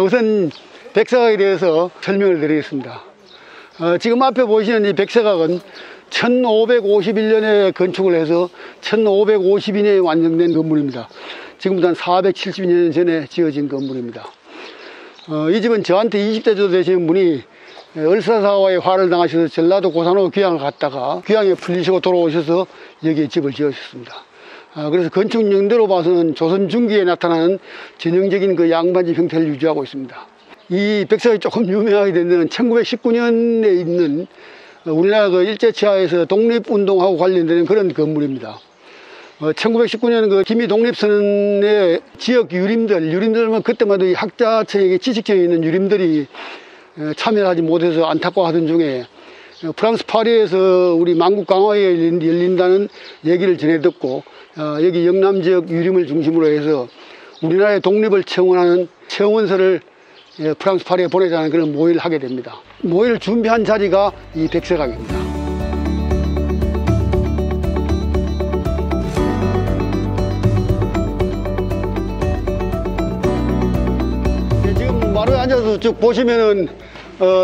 우선 백사각에 대해서 설명을 드리겠습니다. 지금 앞에 보시는 이 백사각은 1551년에 건축을 해서 1552년에 완성된 건물입니다. 지금부터 한 470년 전에 지어진 건물입니다. 이 집은 저한테 20대 정도 되시는 분이 을사사화의 화를 당하셔서 전라도 고산으로 귀향을 갔다가 귀향에 풀리시고 돌아오셔서 여기에 집을 지으셨습니다. 그래서 건축 연대로 봐서는 조선 중기에 나타나는 전형적인 그 양반집 형태를 유지하고 있습니다. 이 백사각이 조금 유명하게 된 데는 1919년에 있는 우리나라 그 일제치하에서 독립운동하고 관련된 그런 건물입니다. 1919년 그 기미 독립선언의 지역 유림들은 그때마다 이 학자층에게 지식층에 있는 유림들이 참여하지 못해서 안타까워하던 중에 프랑스 파리에서 우리 만국 강화회가 열린다는 얘기를 전해 듣고 여기 영남 지역 유림을 중심으로 해서 우리나라의 독립을 청원하는 청원서를 프랑스 파리에 보내자는 그런 모의를 하게 됩니다. 모의를 준비한 자리가 이 백사각입니다. 지금 마루에 앉아서 쭉 보시면은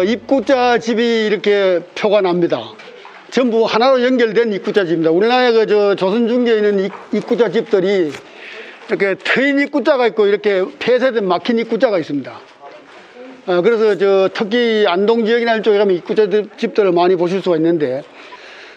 입구자 집이 이렇게 표가 납니다. 전부 하나로 연결된 입구자 집입니다. 우리나라의 그 조선 중기에 있는 입구자 집들이 이렇게 트인 입구자가 있고 이렇게 폐쇄된 막힌 입구자가 있습니다. 그래서 특히 안동 지역이나 이쪽에 가면 입구자 집들을 많이 보실 수가 있는데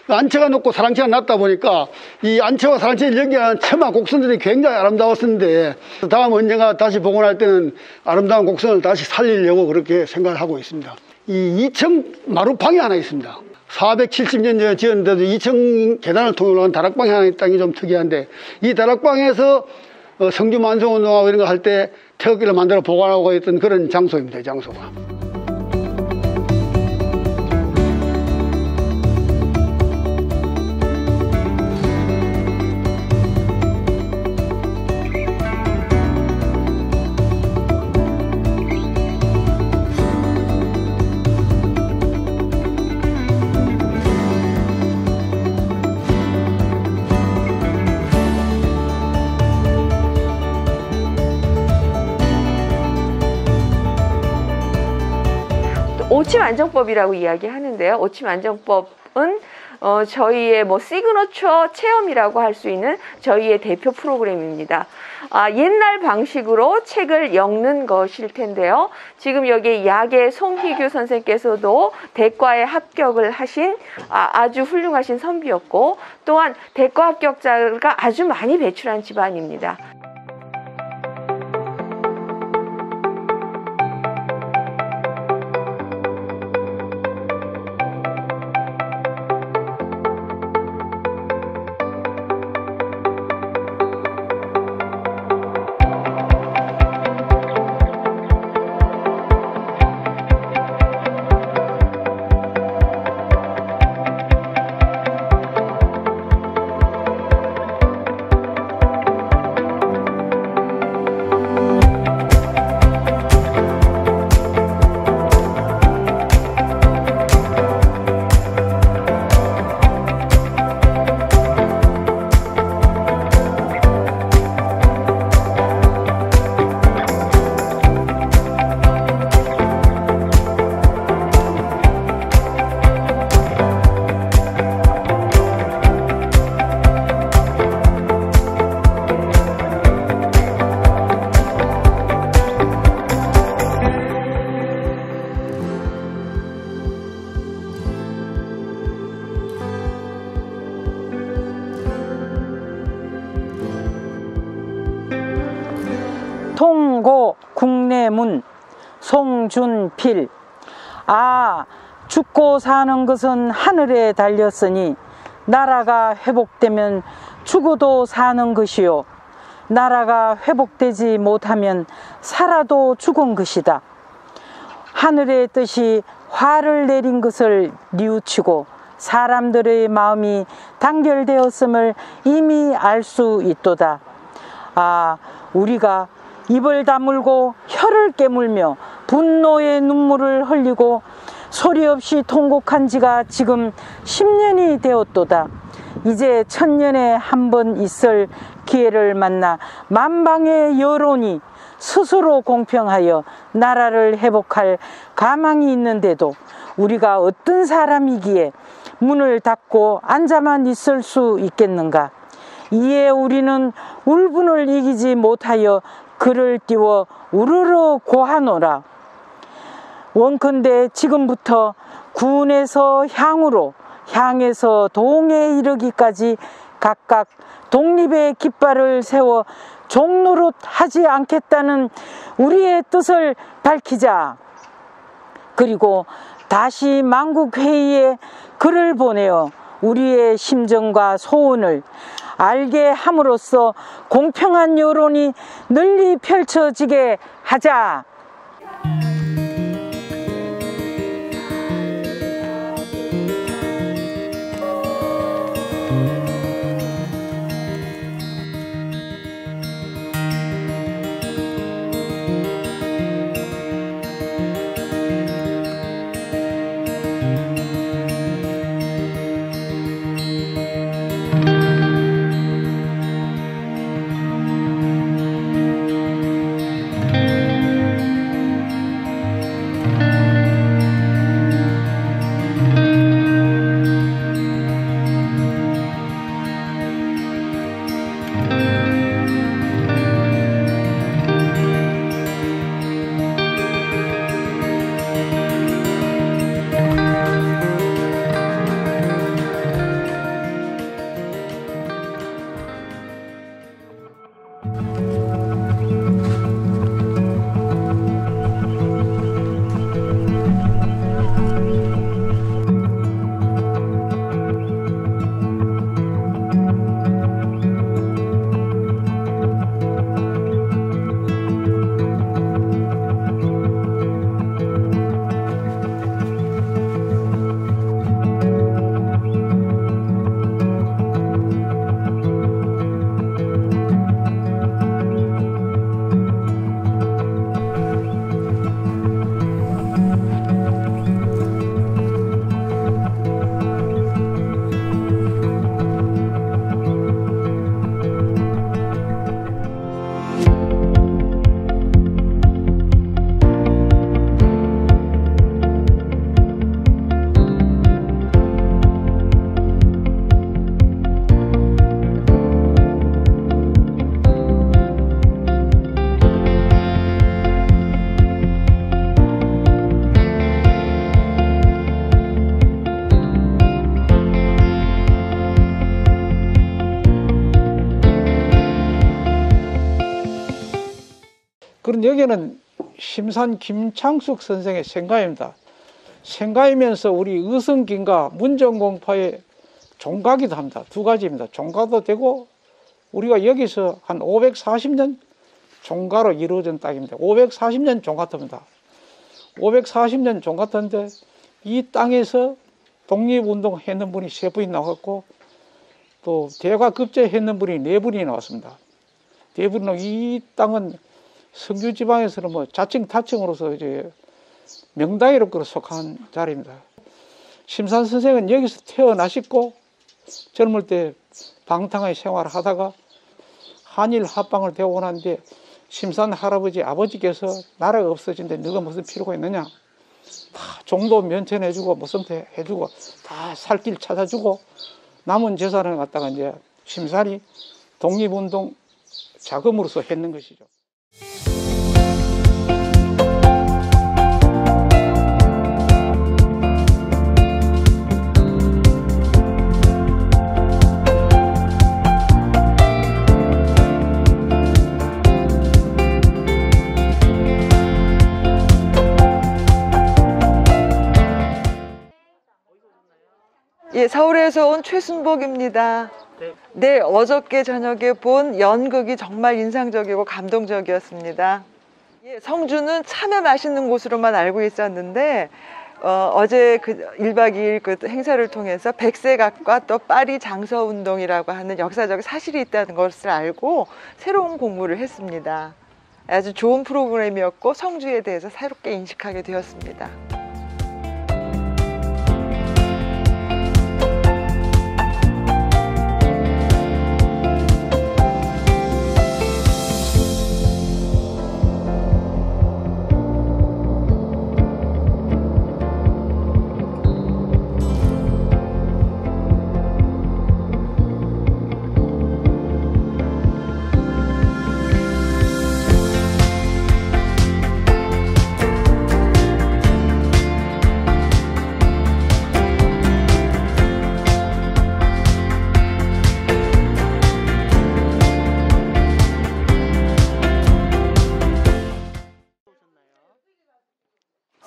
안채가 높고 사랑채가 낮다 보니까 이 안채와 사랑채를 연결하는 처마 곡선들이 굉장히 아름다웠었는데 다음 언젠가 다시 복원할 때는 아름다운 곡선을 다시 살리려고 그렇게 생각을 하고 있습니다. 이 2층 마루방이 하나 있습니다. 470년 전에 지었는데도 2층 계단을 통해 올라간 다락방이 하나 있다는 게 좀 특이한데 이 다락방에서 성주 만성운동하고 이런 거 할 때 태극기를 만들어 보관하고 있던 그런 장소입니다. 이 장소가. 오침안정법이라고 이야기하는데요. 오침안정법은 저희의 시그너처 체험이라고 할 수 있는 저희의 대표 프로그램입니다. 옛날 방식으로 책을 엮는 것일 텐데요. 지금 여기 약의 송희규 선생께서도 대과에 합격을 하신 아주 훌륭하신 선비였고 또한 대과 합격자가 아주 많이 배출한 집안입니다. 통고 국내문 송준필. 죽고 사는 것은 하늘에 달렸으니 나라가 회복되면 죽어도 사는 것이요 나라가 회복되지 못하면 살아도 죽은 것이다. 하늘의 뜻이 화를 내린 것을 뉘우치고 사람들의 마음이 단결되었음을 이미 알 수 있도다. 우리가 입을 다물고 혀를 깨물며 분노의 눈물을 흘리고 소리 없이 통곡한 지가 지금 10년이 되었도다. 이제 1000년에 한 번 있을 기회를 만나 만방의 여론이 스스로 공평하여 나라를 회복할 가망이 있는데도 우리가 어떤 사람이기에 문을 닫고 앉아만 있을 수 있겠는가? 이에 우리는 울분을 이기지 못하여 그를 띄워 우르르 고하노라. 원컨대 지금부터 군에서 향으로, 향에서 동에 이르기까지 각각 독립의 깃발을 세워 종노릇 하지 않겠다는 우리의 뜻을 밝히자. 그리고 다시 만국회의에 글을 보내어 우리의 심정과 소원을 알게 함으로써 공평한 여론이 널리 펼쳐지게 하자. 그런 여기는 심산 김창숙 선생의 생가입니다. 생가이면서 우리 의성김과 문정공파의 종가기도 합니다. 두 가지입니다. 종가도 되고 우리가 여기서 한 540년 종가로 이루어진 땅입니다. 540년 종가터입니다. 540년 종가터인데 이 땅에서 독립운동 했는 분이 3분이 나왔고 또 대과급제 했는 분이 4분이 나왔습니다. 대부분 이 땅은 성주지방에서는 뭐 자칭 타칭으로서 이제 명당이로 속한 자리입니다. 심산 선생은 여기서 태어나셨고 젊을 때 방탕하게 생활을 하다가 한일 합방을 되고 난데 심산 할아버지 아버지께서 나라가 없어진데 너가 무슨 필요가 있느냐, 다 종도 면천해주고 무슨 해주고 다 살 길 찾아주고 남은 재산을 갖다가 이제 심산이 독립운동 자금으로서 했는 것이죠. 예, 서울에서 온 최순복입니다. 네, 어저께 저녁에 본 연극이 정말 인상적이고 감동적이었습니다. 예, 성주는 참외 맛있는 곳으로만 알고 있었는데 어제 그 1박 2일 그 행사를 통해서 백색각과 또 파리 장서운동이라고 하는 역사적 사실이 있다는 것을 알고 새로운 공부를 했습니다. 아주 좋은 프로그램이었고 성주에 대해서 새롭게 인식하게 되었습니다.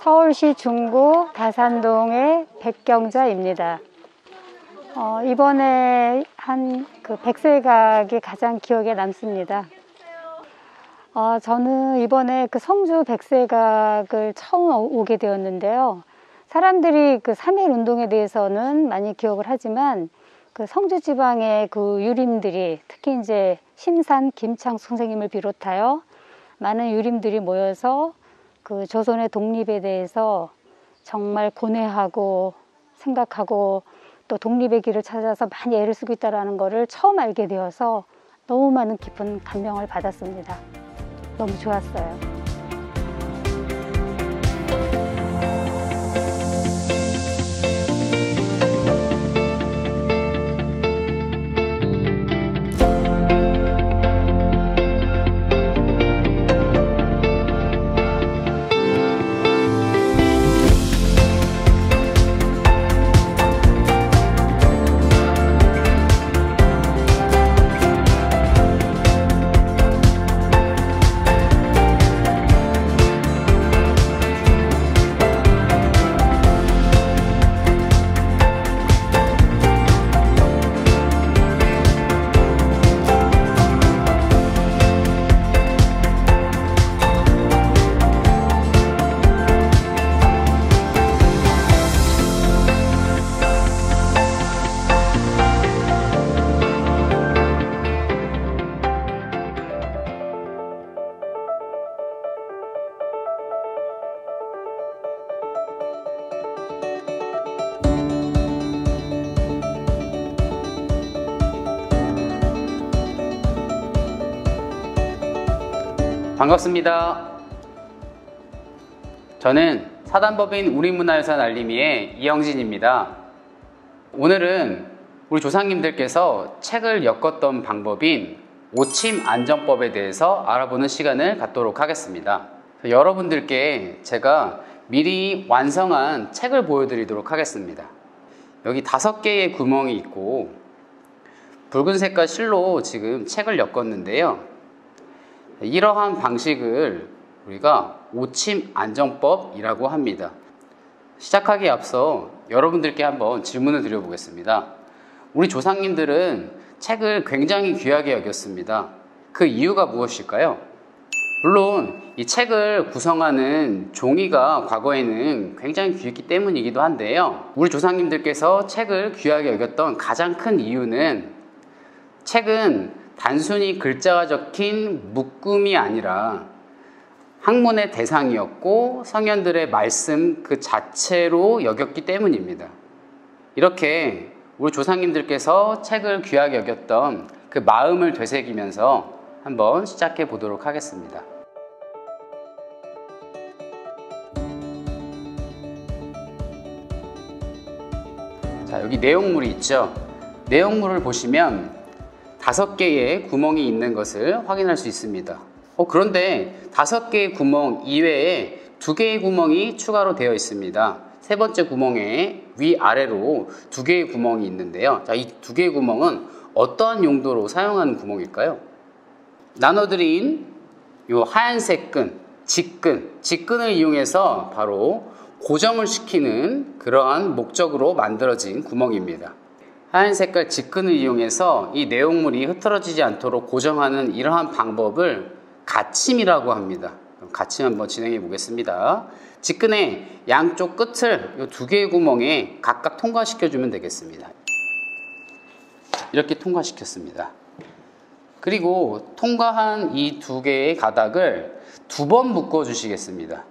서울시 중구 다산동의 백경자입니다. 이번에 한 그 백색각이 가장 기억에 남습니다. 저는 이번에 그 성주 백색각을 처음 오게 되었는데요. 사람들이 그 3.1 운동에 대해서는 많이 기억을 하지만 그 성주 지방의 그 유림들이 특히 이제 심산 김창숙 선생님을 비롯하여 많은 유림들이 모여서 그 조선의 독립에 대해서 정말 고뇌하고 생각하고 또 독립의 길을 찾아서 많이 애를 쓰고 있다는 것을 처음 알게 되어서 너무 많은 깊은 감명을 받았습니다. 너무 좋았어요. 반갑습니다. 저는 사단법인 우리문화유산 알림이의 이영진입니다. 오늘은 우리 조상님들께서 책을 엮었던 방법인 오침안정법에 대해서 알아보는 시간을 갖도록 하겠습니다. 여러분들께 제가 미리 완성한 책을 보여드리도록 하겠습니다. 여기 5개의 구멍이 있고 붉은 색깔 실로 지금 책을 엮었는데요. 이러한 방식을 우리가 오침안정법이라고 합니다. 시작하기에 앞서 여러분들께 한번 질문을 드려보겠습니다. 우리 조상님들은 책을 굉장히 귀하게 여겼습니다. 그 이유가 무엇일까요? 물론 이 책을 구성하는 종이가 과거에는 굉장히 귀했기 때문이기도 한데요. 우리 조상님들께서 책을 귀하게 여겼던 가장 큰 이유는 책은 단순히 글자가 적힌 묶음이 아니라 학문의 대상이었고 성현들의 말씀 그 자체로 여겼기 때문입니다. 이렇게 우리 조상님들께서 책을 귀하게 여겼던 그 마음을 되새기면서 한번 시작해 보도록 하겠습니다. 자, 여기 내용물이 있죠. 내용물을 보시면 5개의 구멍이 있는 것을 확인할 수 있습니다. 그런데 5개의 구멍 이외에 2개의 구멍이 추가로 되어 있습니다. 세 번째 구멍에 위아래로 2개의 구멍이 있는데요. 자, 이 2개의 구멍은 어떠한 용도로 사용하는 구멍일까요? 나눠드린 이 하얀색 끈, 직근을 이용해서 바로 고정을 시키는 그러한 목적으로 만들어진 구멍입니다. 하얀 색깔 직근을 이용해서 이 내용물이 흐트러지지 않도록 고정하는 이러한 방법을 갓침이라고 합니다. 갓침 한번 진행해 보겠습니다. 직근의 양쪽 끝을 이 2개의 구멍에 각각 통과시켜 주면 되겠습니다. 이렇게 통과시켰습니다. 그리고 통과한 이 2개의 가닥을 2번 묶어 주시겠습니다.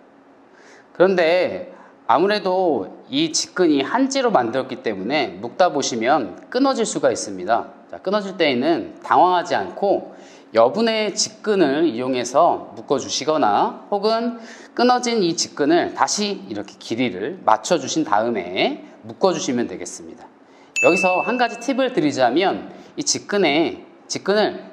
그런데 아무래도 이 직근이 한지로 만들었기 때문에 묶다 보시면 끊어질 수가 있습니다. 자, 끊어질 때에는 당황하지 않고 여분의 직근을 이용해서 묶어 주시거나 혹은 끊어진 이 직근을 다시 이렇게 길이를 맞춰 주신 다음에 묶어 주시면 되겠습니다. 여기서 한 가지 팁을 드리자면 이 직근을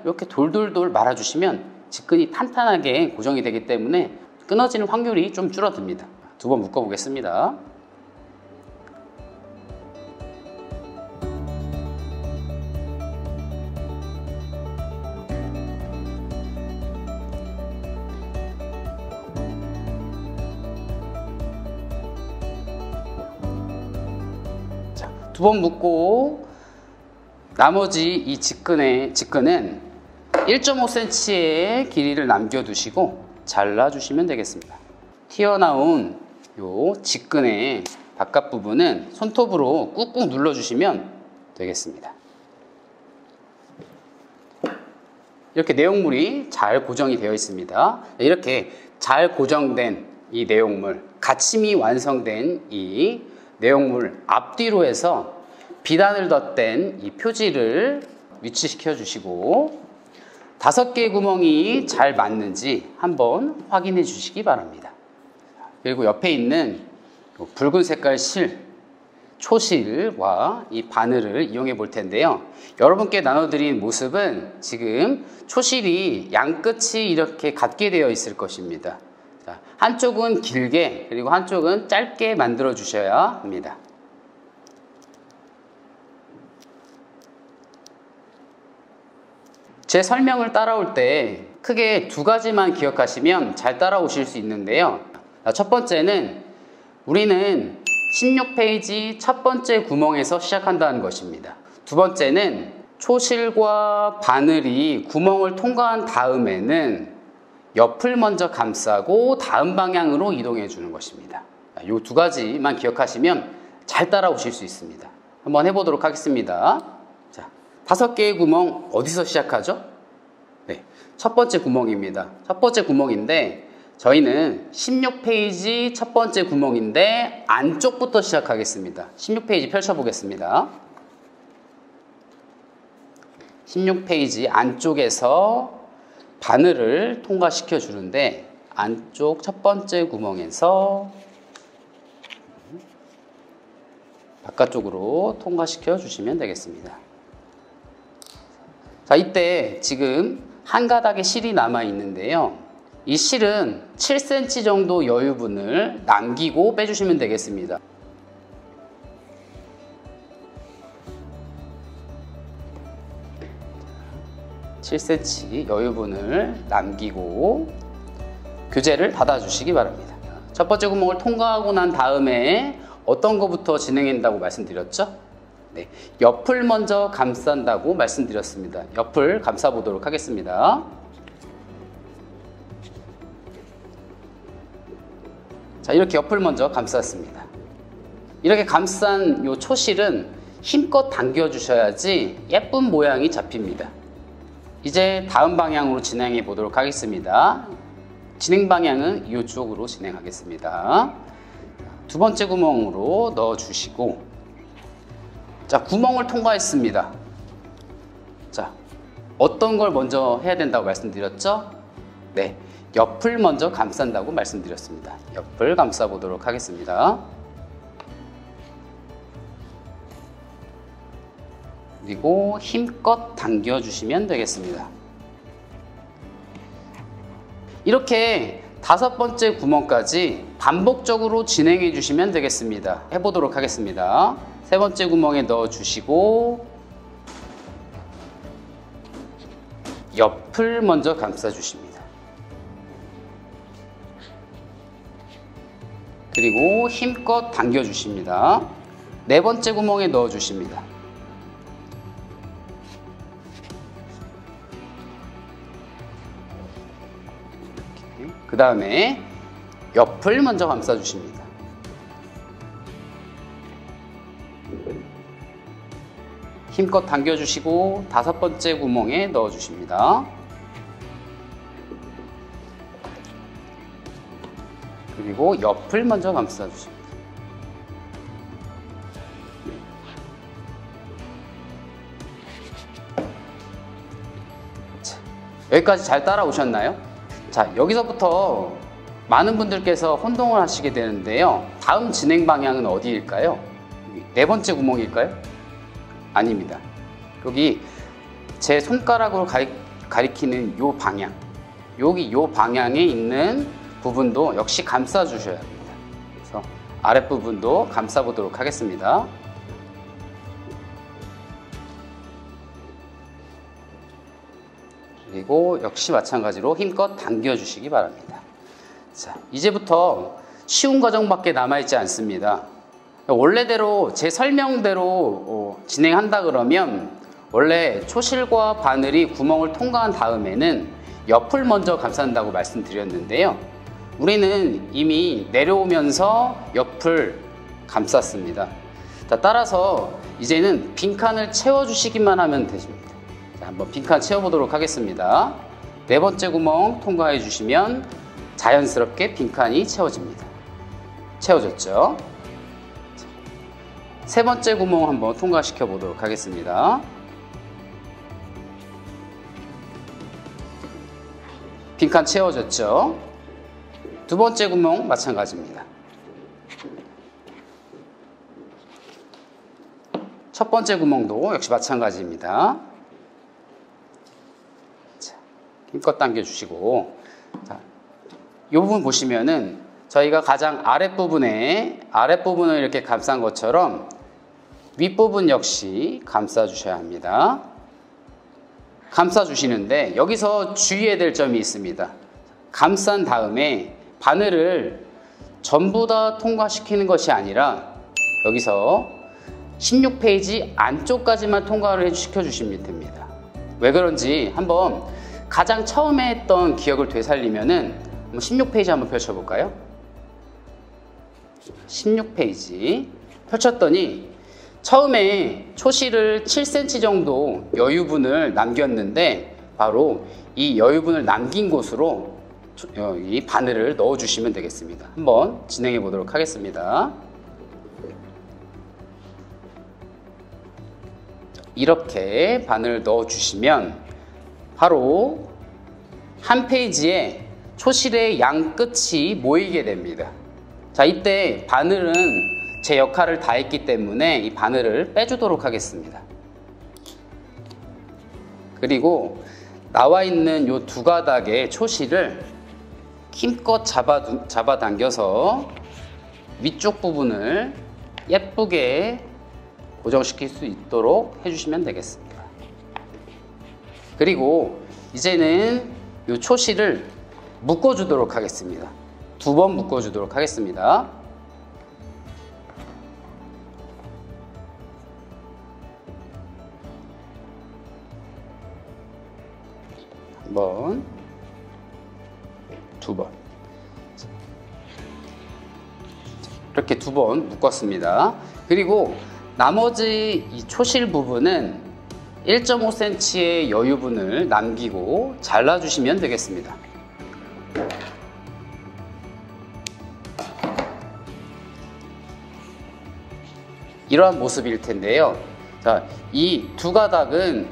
이렇게 돌돌돌 말아 주시면 직근이 탄탄하게 고정이 되기 때문에 끊어지는 확률이 좀 줄어듭니다. 2번 묶어 보겠습니다. 두 번 묶고 나머지 이 직근은 1.5cm의 길이를 남겨두시고 잘라주시면 되겠습니다. 튀어나온 요 직근의 바깥 부분은 손톱으로 꾹꾹 눌러주시면 되겠습니다. 이렇게 내용물이 잘 고정이 되어 있습니다. 이렇게 잘 고정된 이 내용물, 받침이 완성된 이 내용물 앞뒤로 해서 비단을 덧댄 이 표지를 위치시켜 주시고 5개의 구멍이 잘 맞는지 한번 확인해 주시기 바랍니다. 그리고 옆에 있는 붉은 색깔 실, 초실과 이 바늘을 이용해 볼 텐데요. 여러분께 나눠드린 모습은 지금 초실이 양끝이 이렇게 같게 되어 있을 것입니다. 자, 한쪽은 길게 그리고 한쪽은 짧게 만들어 주셔야 합니다. 제 설명을 따라올 때 크게 2가지만 기억하시면 잘 따라오실 수 있는데요. 첫 번째는 우리는 16페이지 첫 번째 구멍에서 시작한다는 것입니다. 두 번째는 초실과 바늘이 구멍을 통과한 다음에는 옆을 먼저 감싸고 다음 방향으로 이동해 주는 것입니다. 이 2가지만 기억하시면 잘 따라오실 수 있습니다. 한번 해보도록 하겠습니다. 자, 5개의 구멍 어디서 시작하죠? 네, 첫 번째 구멍입니다. 첫 번째 구멍인데 저희는 16페이지 첫 번째 구멍인데 안쪽부터 시작하겠습니다. 16페이지 펼쳐보겠습니다. 16페이지 안쪽에서 바늘을 통과시켜 주는데 안쪽 첫 번째 구멍에서 바깥쪽으로 통과시켜 주시면 되겠습니다. 자, 이때 지금 한 가닥의 실이 남아 있는데요. 이 실은 7cm 정도 여유분을 남기고 빼주시면 되겠습니다. (7cm) 여유분을 남기고 교재를 닫아주시기 바랍니다. 첫 번째 구멍을 통과하고 난 다음에 어떤 것부터 진행한다고 말씀드렸죠? 네, 옆을 먼저 감싼다고 말씀드렸습니다. 옆을 감싸 보도록 하겠습니다. 자, 이렇게 옆을 먼저 감쌌습니다. 이렇게 감싼 요 초실은 힘껏 당겨 주셔야지 예쁜 모양이 잡힙니다. 이제 다음 방향으로 진행해 보도록 하겠습니다. 진행 방향은 이쪽으로 진행하겠습니다. 두 번째 구멍으로 넣어 주시고, 자, 구멍을 통과했습니다. 자, 어떤 걸 먼저 해야 된다고 말씀드렸죠? 네, 옆을 먼저 감싼다고 말씀드렸습니다. 옆을 감싸 보도록 하겠습니다. 그리고 힘껏 당겨 주시면 되겠습니다. 이렇게 5번째 구멍까지 반복적으로 진행해 주시면 되겠습니다. 해보도록 하겠습니다. 3번째 구멍에 넣어 주시고 옆을 먼저 감싸 주십니다. 그리고 힘껏 당겨 주십니다. 4번째 구멍에 넣어 주십니다. 그 다음에 옆을 먼저 감싸 주십니다. 힘껏 당겨 주시고 5번째 구멍에 넣어 주십니다. 그리고 옆을 먼저 감싸 주십니다. 자, 여기까지 잘 따라오셨나요? 자, 여기서부터 많은 분들께서 혼동을 하시게 되는데요. 다음 진행 방향은 어디일까요? 4번째 구멍일까요? 아닙니다. 여기 제 손가락으로 가리키는 요 방향, 여기 요 방향에 있는 부분도 역시 감싸 주셔야 합니다. 그래서 아랫부분도 감싸 보도록 하겠습니다. 그리고 역시 마찬가지로 힘껏 당겨 주시기 바랍니다. 자, 이제부터 쉬운 과정밖에 남아있지 않습니다. 원래대로 제 설명대로 진행한다 그러면 원래 초실과 바늘이 구멍을 통과한 다음에는 옆을 먼저 감싼다고 말씀드렸는데요. 우리는 이미 내려오면서 옆을 감쌌습니다. 자, 따라서 이제는 빈칸을 채워주시기만 하면 되십니다. 자, 한번 빈칸 채워보도록 하겠습니다. 네 번째 구멍 통과해 주시면 자연스럽게 빈칸이 채워집니다. 채워졌죠? 자, 세 번째 구멍 한번 통과시켜 보도록 하겠습니다. 빈칸 채워졌죠? 두 번째 구멍 마찬가지입니다. 첫 번째 구멍도 역시 마찬가지입니다. 자, 힘껏 당겨주시고, 자, 이 부분 보시면은 저희가 가장 아랫부분을 이렇게 감싼 것처럼 윗부분 역시 감싸주셔야 합니다. 감싸주시는데 여기서 주의해야 될 점이 있습니다. 감싼 다음에 바늘을 전부 다 통과시키는 것이 아니라 여기서 16페이지 안쪽까지만 통과를 시켜주시면 됩니다. 왜 그런지 한번 가장 처음에 했던 기억을 되살리면은 16페이지 한번 펼쳐볼까요? 16페이지 펼쳤더니 처음에 초실을 7cm 정도 여유분을 남겼는데 바로 이 여유분을 남긴 곳으로 이 바늘을 넣어주시면 되겠습니다. 한번 진행해 보도록 하겠습니다. 이렇게 바늘을 넣어주시면 바로 한 페이지에 초실의 양 끝이 모이게 됩니다. 자, 이때 바늘은 제 역할을 다 했기 때문에 이 바늘을 빼주도록 하겠습니다. 그리고 나와 있는 이 두 가닥의 초실을 힘껏 잡아당겨서 위쪽 부분을 예쁘게 고정시킬 수 있도록 해주시면 되겠습니다. 그리고 이제는 이 초실을 묶어주도록 하겠습니다. 두 번 묶어주도록 하겠습니다. 한 번, 두 번. 이렇게 두 번 묶었습니다. 그리고 나머지 이 초실 부분은 1.5cm의 여유분을 남기고 잘라주시면 되겠습니다. 이러한 모습일 텐데요. 자, 이 두 가닥은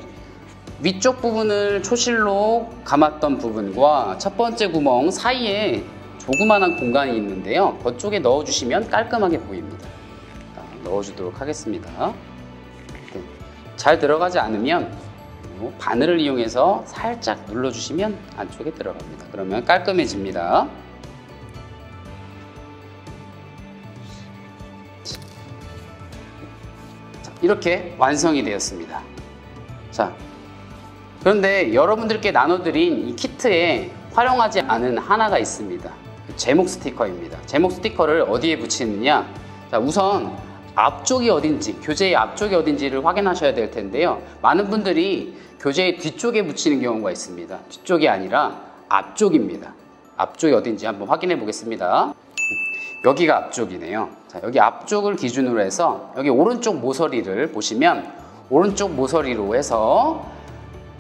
위쪽 부분을 초실로 감았던 부분과 첫 번째 구멍 사이에 조그마한 공간이 있는데요. 그쪽에 넣어주시면 깔끔하게 보입니다. 자, 넣어주도록 하겠습니다. 네. 잘 들어가지 않으면 바늘을 이용해서 살짝 눌러주시면 안쪽에 들어갑니다. 그러면 깔끔해집니다. 자, 이렇게 완성이 되었습니다. 자, 그런데 여러분들께 나눠드린 이 키트에 활용하지 않은 하나가 있습니다. 제목 스티커입니다. 제목 스티커를 어디에 붙이느냐? 자, 우선 앞쪽이 어딘지, 교재의 앞쪽이 어딘지를 확인하셔야 될 텐데요. 많은 분들이 교재의 뒤쪽에 붙이는 경우가 있습니다. 뒤쪽이 아니라 앞쪽입니다. 앞쪽이 어딘지 한번 확인해 보겠습니다. 여기가 앞쪽이네요. 자, 여기 앞쪽을 기준으로 해서 여기 오른쪽 모서리를 보시면 오른쪽 모서리로 해서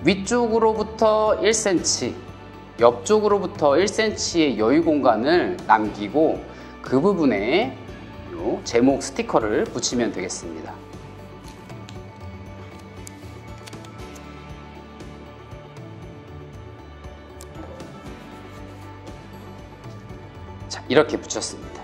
위쪽으로부터 1cm, 옆쪽으로부터 1cm의 여유 공간을 남기고 그 부분에 요 제목 스티커를 붙이면 되겠습니다. 자, 이렇게 붙였습니다.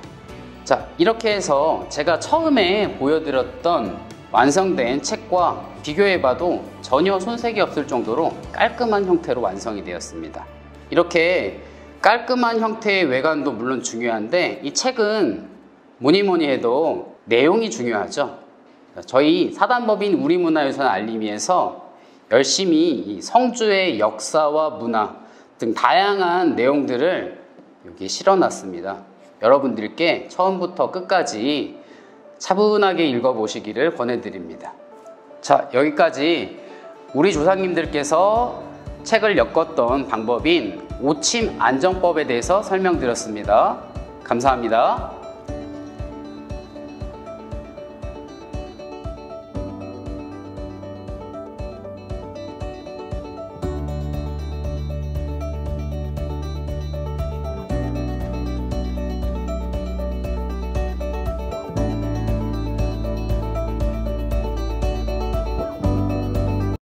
자, 이렇게 해서 제가 처음에 보여드렸던 완성된 책과 비교해봐도 전혀 손색이 없을 정도로 깔끔한 형태로 완성이 되었습니다. 이렇게 깔끔한 형태의 외관도 물론 중요한데 이 책은 뭐니 해도 내용이 중요하죠. 저희 사단법인 우리문화유산 알림위에서 열심히 이 성주의 역사와 문화 등 다양한 내용들을 여기 실어놨습니다. 여러분들께 처음부터 끝까지 차분하게 읽어보시기를 권해드립니다. 자, 여기까지 우리 조상님들께서 책을 엮었던 방법인 오침 안정법에 대해서 설명드렸습니다. 감사합니다.